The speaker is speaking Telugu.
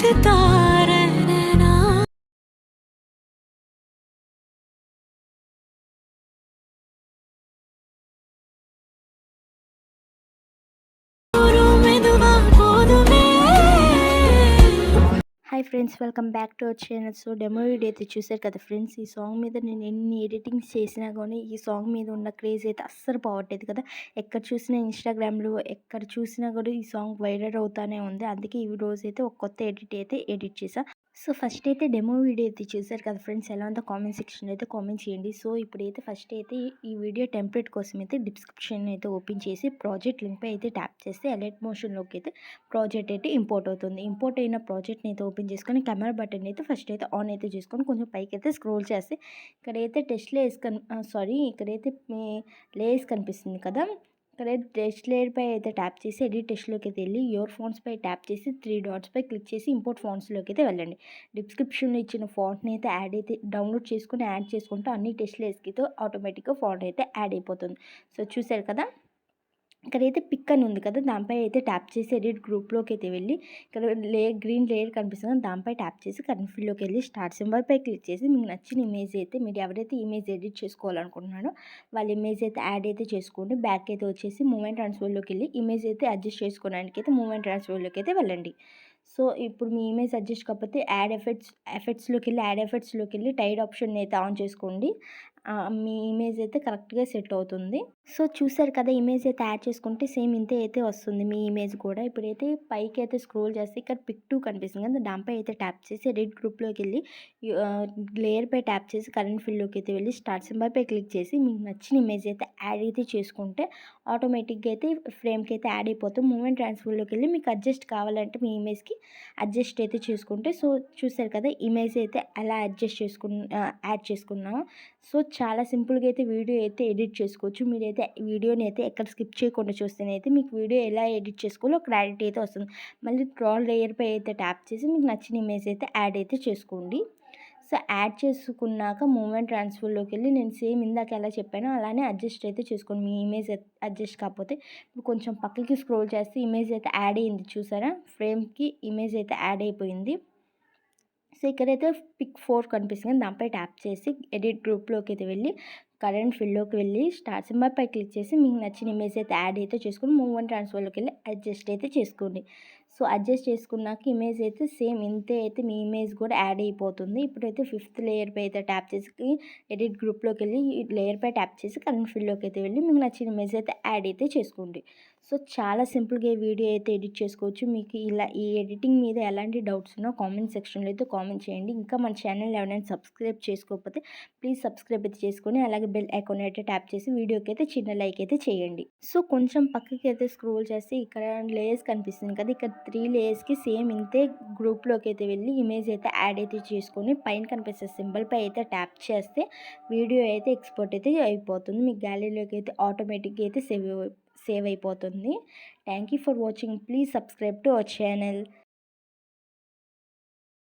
सितारे नैना में दुआ పోదుమే hi friends, welcome back to our channel. So demo video అయితే చూసారు కదా ఫ్రెండ్స్. ఈ సాంగ్ మీద నేను ఎన్ని ఎడిటింగ్స్ చేసినా కానీ ఈ సాంగ్ మీద ఉన్న క్రేజ్ అయితే అస్సలు పోవట్లేదు కదా. ఎక్కడ చూసినా ఇన్స్టాగ్రామ్లో ఎక్కడ చూసినా కూడా ఈ సాంగ్ వైరల్ అవుతానే ఉంది. అందుకే ఈ రోజు అయితే ఒక కొత్త ఎడిట్ చేసా. సో ఫస్ట్ అయితే డెమో వీడియో అయితే చూసారు కదా ఫ్రెండ్స్. ఎలా ఉందో కామెంట్ సెక్షన్లో అయితే కామెంట్ చేయండి. సో ఇప్పుడైతే ఫస్ట్ అయితే ఈ వీడియో టెంప్లెట్ కోసం అయితే డిస్క్రిప్షన్ అయితే ఓపెన్ చేసి ప్రాజెక్ట్ లింక్పై అయితే ట్యాప్ చేస్తే ఎలైట్ మోషన్లోకి అయితే ప్రాజెక్ట్ అయితే ఇంపోర్ట్ అవుతుంది. ఇంపోర్ట్ అయిన ప్రాజెక్ట్ని అయితే ఓపెన్ చేసుకొని కెమెరా బటన్ అయితే ఫస్ట్ అయితే ఆన్ అయితే చేసుకొని కొంచెం పైకి అయితే స్క్రోల్ చేస్తే ఇక్కడైతే టెస్ట్ లేయర్స్ ఇక్కడైతే మీ లేయర్స్ కనిపిస్తుంది కదా. ఇక్కడ టెస్ట్ లేయర్పై అయితే ట్యాప్ చేసి ఎడిట్ టెస్ట్లోకి అయితే వెళ్ళి యువర్ ఫోన్స్పై ట్యాప్ చేసి 3 డాట్స్పై క్లిక్ చేసి ఇంపోర్ట్ ఫాంట్స్లోకి అయితే వెళ్ళండి. డిస్క్రిప్షన్లో ఇచ్చిన ఫాంట్ని అయితే డౌన్లోడ్ చేసుకుని యాడ్ చేసుకుంటే అన్ని టెస్ట్ లేయర్స్కి ఆటోమేటిక్గా ఫాంట్ అయితే యాడ్ అయిపోతుంది. సో చూసారు కదా, ఇక్కడైతే పిక్ అని ఉంది కదా, దానిపై అయితే ట్యాప్ చేసి ఎడిట్ గ్రూప్లోకి అయితే వెళ్ళి ఇక్కడ గ్రీన్ లేయర్ కనిపిస్తుంది కదా, దానిపై ట్యాప్ చేసి కరెంట్ ఫీల్డ్లోకి వెళ్ళి స్టార్ట్ సింబల్పై క్లిక్ చేసి మీకు నచ్చిన ఇమేజ్ అయితే మీరు ఎవరైతే ఇమేజ్ ఎడిట్ చేసుకోవాలనుకుంటున్నారో వాళ్ళ ఇమేజ్ అయితే యాడ్ అయితే చేసుకోండి. బ్యాక్ అయితే వచ్చేసి మూమెంట్ ట్రాన్స్ఫర్లోకి వెళ్ళి ఇమేజ్ అయితే అడ్జస్ట్ చేసుకోవడానికి అయితే మూమెంట్ ట్రాన్స్ఫర్లోకి అయితే వెళ్ళండి. సో ఇప్పుడు మీ ఇమేజ్ అడ్జస్ట్ కాకపోతే ఎఫెక్ట్స్లోకి వెళ్ళి టైడ్ ఆప్షన్ అయితే ఆన్ చేసుకోండి. మీ ఇమేజ్ అయితే కరెక్ట్గా సెట్ అవుతుంది. సో చూసారు కదా, ఇమేజ్ అయితే యాడ్ చేసుకుంటే సేమ్ ఇంతే అయితే వస్తుంది మీ ఇమేజ్ కూడా. ఇప్పుడైతే పైకి అయితే స్క్రోల్ చేస్తే ఇక్కడ పిక్ 2 కనిపిస్తుంది కదా, దానిపై అయితే ట్యాప్ చేసి ఎడిట్ గ్రూప్లోకి వెళ్ళి లేయర్పై ట్యాప్ చేసి కరెంట్ ఫీల్డ్లోకి అయితే వెళ్ళి స్టార్ట్ సింబల్పై క్లిక్ చేసి మీకు నచ్చిన ఇమేజ్ అయితే యాడ్ అయితే చేసుకుంటే ఆటోమేటిక్గా అయితే ఫ్రేమ్కి అయితే యాడ్ అయిపోతుంది. మూమెంట్ ట్రాన్స్ఫర్లోకి వెళ్ళి మీకు అడ్జస్ట్ కావాలంటే మీ ఇమేజ్కి అడ్జస్ట్ అయితే చేసుకుంటే. సో చూసారు కదా, ఇమేజ్ అయితే ఎలా యాడ్ చేసుకున్నాము. సో చాలా సింపుల్గా అయితే వీడియో అయితే ఎడిట్ చేసుకోవచ్చు. మీరైతే వీడియోని అయితే ఎక్కడ స్కిప్ చేయకుండా చూస్తేనైతే మీకు వీడియో ఎలా ఎడిట్ చేసుకోవాలో క్లారిటీ అయితే వస్తుంది. మళ్ళీ ట్రాల్ లేయర్పై అయితే ట్యాప్ చేసి మీకు నచ్చిన ఇమేజ్ అయితే యాడ్ అయితే చేసుకోండి. సో యాడ్ చేసుకున్నాక మూమెంట్ ట్రాన్స్ఫర్లోకి వెళ్ళి నేను సేమ్ ఇందాక ఎలా చెప్పానో అలానే అడ్జస్ట్ అయితే చేసుకోండి. మీ ఇమేజ్ అడ్జస్ట్ కాకపోతే కొంచెం పక్కకి స్క్రోల్ చేస్తే ఇమేజ్ అయితే యాడ్ అయ్యింది చూసారా, ఫ్రేమ్కి ఇమేజ్ అయితే యాడ్ అయిపోయింది. సో ఇక్కడైతే పిక్ 4 కనిపిస్తుంది, దానిపై ట్యాప్ చేసి ఎడిట్ గ్రూప్లోకి అయితే వెళ్ళి కరెంట్ ఫీల్డ్లోకి వెళ్ళి స్టార్ట్ సింబల్పై క్లిక్ చేసి మీకు నచ్చిన ఇమేజ్ అయితే యాడ్ అయితే చేసుకుని మూవ్ ట్రాన్స్ఫర్లోకి వెళ్ళి అడ్జస్ట్ అయితే చేసుకోండి. సో అడ్జస్ట్ చేసుకున్నాక ఇమేజ్ అయితే సేమ్ ఇంతే అయితే మీ ఇమేజ్ కూడా యాడ్ అయిపోతుంది. ఇప్పుడైతే 5th లేయర్పై అయితే ట్యాప్ చేసి ఎడిట్ గ్రూప్లోకి వెళ్ళి లేయర్పై ట్యాప్ చేసి కరెంట్ ఫీల్డ్లోకి అయితే వెళ్ళి మీకు నచ్చిన ఇమేజ్ అయితే యాడ్ అయితే చేసుకోండి. సో చాలా సింపుల్గా ఈ వీడియో అయితే ఎడిట్ చేసుకోవచ్చు. మీకు ఇలా ఈ ఎడిటింగ్ మీద ఎలాంటి డౌట్స్ ఉన్నా కామెంట్ సెక్షన్లో అయితే కామెంట్ చేయండి. ఇంకా మన ఛానల్ ఎవరైనా సబ్స్క్రైబ్ చేసుకోకపోతే ప్లీజ్ సబ్స్క్రైబ్ అయితే చేసుకొని అలాగే బెల్ ఐకాన్ అయితే ట్యాప్ చేసి వీడియోకి అయితే చిన్న లైక్ అయితే చేయండి. సో కొంచెం పక్కకి అయితే స్క్రోల్ చేస్తే ఇక్కడ లేయర్స్ కనిపిస్తుంది కదా, ఇక్కడ 3 లేయర్స్కి సేమ్ ఇంతే గ్రూప్లోకి అయితే వెళ్ళి ఇమేజ్ అయితే యాడ్ అయితే చేసుకొని పైన కనిపిస్తే సింబల్పై అయితే ట్యాప్ చేస్తే వీడియో అయితే ఎక్స్పోర్ట్ అయితే అయిపోతుంది. మీ గ్యాలరీలోకి అయితే ఆటోమేటిక్గా అయితే సేవ్ అయిపోతుంది. Thank you for watching. Please subscribe to our channel.